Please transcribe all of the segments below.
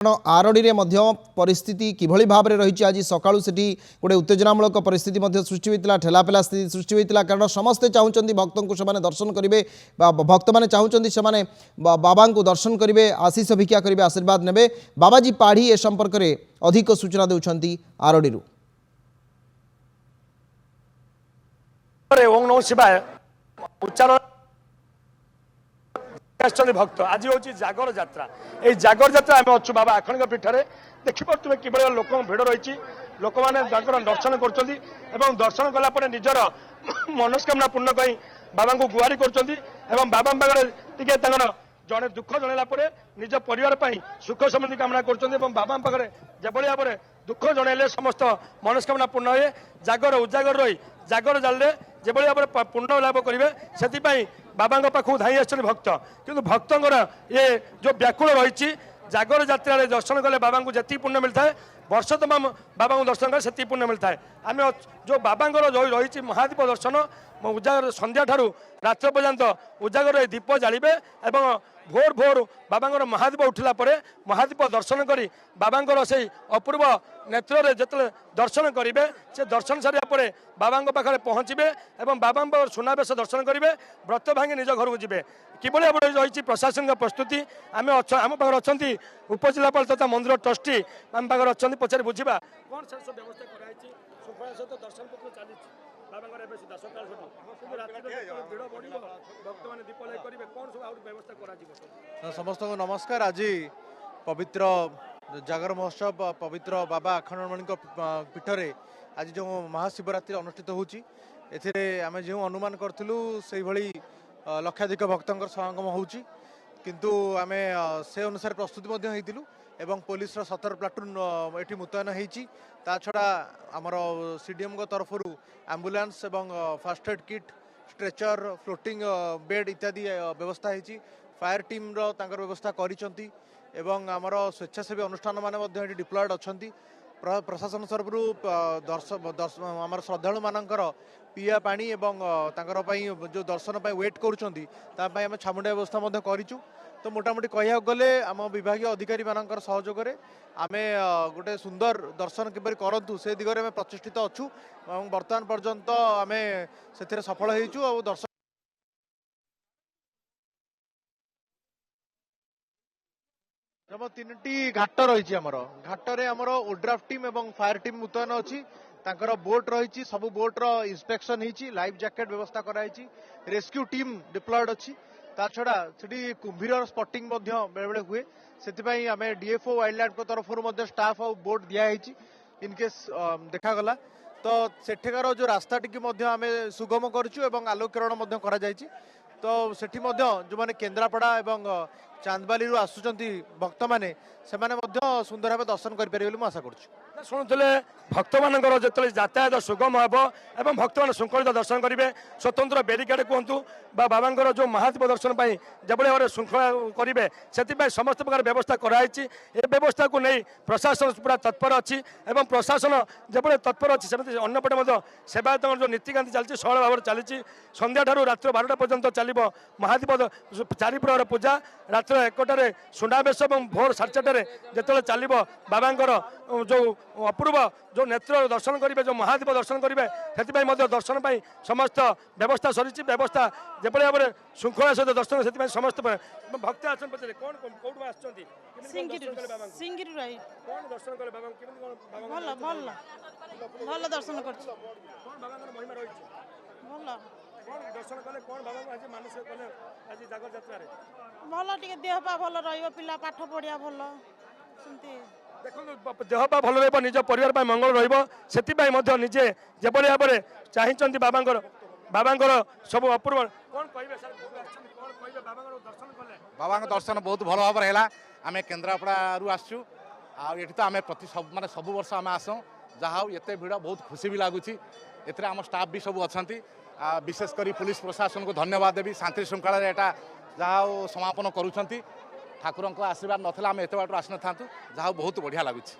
RD परिस्थिति किभली भाव में रही आज सका गोटे उत्तेजनामूलक परिस्थिति सृष्टि होता ठेलापेला स्थिति सृष्टि होता कारण समस्ते चाहते भक्त को से दर्शन करेंगे भक्त मैंने चाहते से बाबा को दर्शन करेंगे आशीष भिक्षा करेंगे आशीर्वाद ने बाबाजी पाढ़ी ए संपर्क में अधिक सूचना देउछंती आरडी उच्चारण भक्त आज हूँ जागर यात्रा ये जागर यात्रा आम अच्छु बाबा आखणिक पीठ में देखिपे कि लोक भिड़ रही लोक मैंने दर्शन कर दर्शन कलापर निजर मनस्कामना पूर्ण कहीं बाबा को गुहारी कर बाबा पाखे जड़े दुख जनला निज परिवार सुख समृद्धि कामना कर बाबा पाखे जबली भाव में दुख जनइले समस्त मनस्कामना पूर्ण हुए जागर उजागर रही जागर जाले जेभली भाव में पूर्ण लाभ करेंगे से बाबा पाखु धाई आसुच्च भक्त किंतु भक्तर ये जो व्याकुल रही जागर यात्रा दर्शन कले बाबा को जी पुण्य मिलता है वर्ष तमाम बाबा को दर्शन कले से पुण्य मिलता है आम जो बाबा रही महादीप दर्शन उजागर संध्या ठारू रात्र पर्यंत उजागर दीप जालिबे एवं भोर भोर बाबा महादीप उठिला परे महादीप दर्शन करी बाबा से अपूर्व नेत्र जो दर्शन करेंगे से दर्शन सारा पर बाबा पाखे पहुँचे और बाबा सुनावेश दर्शन करेंगे व्रत भांगी निज घर को जी किभली भाव में रही प्रशासन प्रस्तुति आम आम पाखे अच्छा उपजिलापाल तथा मंदिर ट्रस्टी आम पाखे अच्छा पचार बुझा कौन से सब व्यवस्था कराई श्रृंखला सहित दर्शन पत्र चली समस्त को नमस्कार। आज पवित्र जागर महोत्सव पवित्र बाबा आखंडमणि पीठ में आज जो महाशिवरात्रि अनुष्ठित होची आम जो अनुमान करूँ से भली लक्षाधिक भक्तर समागम होची किंतु आम से अनुसार प्रस्तुति होइतिलु एवं पुलिस 17 प्लाटून ये मुतयन होती छड़ा आमर सीडीएम तरफ एम्बुलेंस एवं fast aid kit stretcher floating bed इत्यादि व्यवस्था होती फायर टीम व्यवस्था करिसेंती एवं आमर स्वेच्छासेवी अनुष्ठान माने डिप्लॉयड अच्छा प्रशासन तरफ आमर श्रद्धालु मानकर पीया पानी एवं जो दर्शन वेट करें छामुंडा व्यवस्था करूँ तो मोटामोटी कह गले आम विभाग अधिकारी मानकर सहयोग आम गोटे सुंदर दर्शन किपर करूँ से दिगरे आम प्रतिष्ठित अच्छू बर्तमान पर्यंत आम से सफल हो दर्शन जब 3टी घाट रही घाटे आमर ओड्राफ टीम एवं फायर टीम मुतयन अच्छी बोट रही सब बोट्र इन्स्पेक्शन होती लाइफ जैकेट व्यवस्था कराई रेस्क्यू टीम डिप्लॉयड अच्छी छड़ा से कुंभीर स्पटिंग बेले बेले हुए से आम डीएफओ वाइल्ड लाइफ तरफ स्टाफ और बोट दिखाई इनकेस देखागला तो सेठेकार जो रास्ता टी आम सुगम करूँ आलोकरण कर तो सेठी जो मैंने केन्द्रापड़ा एवं चांदबाली आसुंच भक्त मैंने सुंदर भाव दर्शन करें आशा करुँ शुणुले भक्त मानकर जो यातायात सुगम हम और भक्त मैंने श्रृंखलित दर्शन करेंगे स्वतंत्र बेरिकेड कहतु बाबा जो महादीप दर्शन जब भाव में श्रृंखला करेंगे से समस्त प्रकार व्यवस्था कराई व्यवस्था को नहीं प्रशासन पूरा तत्पर अच्छी और प्रशासन जब तत्पर अच्छी अंपटे सेवायत जो नीतिकांति चलती सहल भाव में चली संध्या ठारू रात्र 12टा पर्यंत चलो महादीप चारिप्रहर पूजा रात्र 1टार सुनावेश और भोर 4:30 जो चलो बाबा जो अपूर्व जो नेत्र दर्शन करेंगे जो महादीप दर्शन करेंगे से दर्शन समस्त व्यवस्था सरी व्यवस्था जो भाव में श्रृंखला सहित दर्शन से समस्त भक्त आसन पचारे कौन कौट आसुँच दर्शन कर महिमा रही दर्शन कले कौन बाबा आज मानसिक कले आज जागर यात्रा भल टे देह पा भल रहा पाठ पढ़िया भल देखो देह पा भल रही निज परिवार मंगल रही निजे जो भाव में चाहते बाबा सब अपूर्व कौन कहे बाबा दर्शन बहुत भल भाव है आम केन्द्रापड़ारू आसचु आठ तो आम प्रति मानते सब वर्ष आम आसू जहाँ एत भिड़ बहुत खुशी भी लगुच आम स्टाफ भी सब अच्छा विशेषकर पुलिस प्रशासन को धन्यवाद देवी शांति श्रृंखला यहाँ जहाँ समापन करुँच ठाकुर आशीर्वाद नाला आम एत बाट आसी था जहाँ बहुत बढ़िया लगुच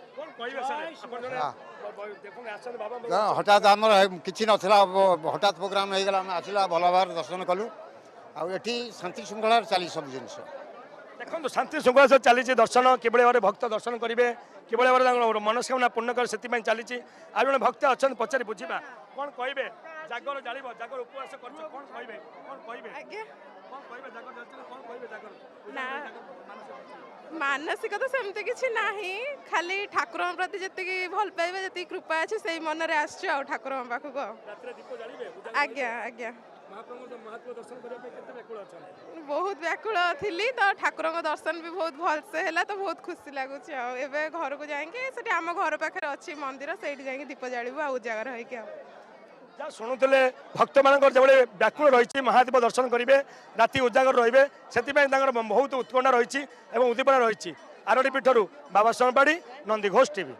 हठात आम कि नाला हठात प्रोग्राम हो गला आसला भल भाव दर्शन कलु आठी शांति श्रृंखला चली सब जिन ଦେଖନ୍ତୁ ଶାନ୍ତି ଶୃଙ୍ଖଳା ସହ ଚାଲିଛି ଦର୍ଶନ କିଭଳି ଭାବରେ ଭକ୍ତ ଦର୍ଶନ କରିବେ କିଭଳି ଭାବରେ ତାଙ୍କର ମନସ୍କାମନା ପୂର୍ଣ୍ଣ କରି ସେଥିପାଇଁ ଚାଲିଛି। ଆଉ ଜଣେ ଭକ୍ତ ଅଛନ୍ତି ପଚାରି ବୁଝିବା କ'ଣ କହିବେ ଜାଗର ଜାଳିବ ଜାଗର ଉପବାସ କରୁଛ କ'ଣ କହିବେ କ'ଣ କହିବେ ଆଜ୍ଞା କ'ଣ କହିବେ ଜାଗର ଜାଳିଛ କ'ଣ କହିବେ ଜାଗର ନା ମାନସିକ ତ ସେମିତି କିଛି ନାହିଁ ଖାଲି ଠାକୁରଙ୍କ ପ୍ରତି ଯେତିକି ଭଲ ପାଇବା ଯେତିକି କୃପା ଅଛି ସେଇ ମନରେ ଆସିଛୁ ଆଉ ଠାକୁରଙ୍କ ପାଖକୁ ଆଉ ରାତିରେ ଦୀପ ଜାଳିବେ ଆଜ୍ଞା ଆଜ୍ଞା ମହାପ୍ରଭୁଙ୍କ ମହାତ୍ମା ଦର୍ଶନ କରିବା ପାଇଁ କେତେ ବ୍ୟାକୁଳ ଅଛନ୍ତି? ବହୁତ ବ୍ୟାକୁଳ ଥିଲି ତ ଠାକୁରଙ୍କ ଦର୍ଶନ ବି ବହୁତ ଭଲସେ ହେଲା ତ ବହୁତ ଖୁସି ଲାଗୁଛି ଆଉ ଏବେ ଘରକୁ ଯାଇକି ସେଠି ଆମ ଘର ପାଖରେ ଅଛି ମନ୍ଦିର ସେଇଠି ଯାଇକି ଦୀପ ଜାଳିବୁ ଆଉ ଉଜାଗର ହେଇକି ଆଉ ଯାହା ଶୁଣୁଥିଲେ ଭକ୍ତମାନଙ୍କର ଯେଭଳି ବ୍ୟାକୁଳ ରହିଛି ମହାଦୀପ ଦର୍ଶନ କରିବେ ରାତି ଉଜାଗର ରହିବେ ସେଥିପାଇଁ ତାଙ୍କର ବହୁତ ଉତ୍କଣ୍ଠା ରହିଛି ଏବଂ ଉଦ୍ଦୀପନା ରହିଛି। ଆରଡି ପୀଠରୁ ବାବା ଶରଣପାଢୀ, ନନ୍ଦିଘୋଷ ଟିଭି।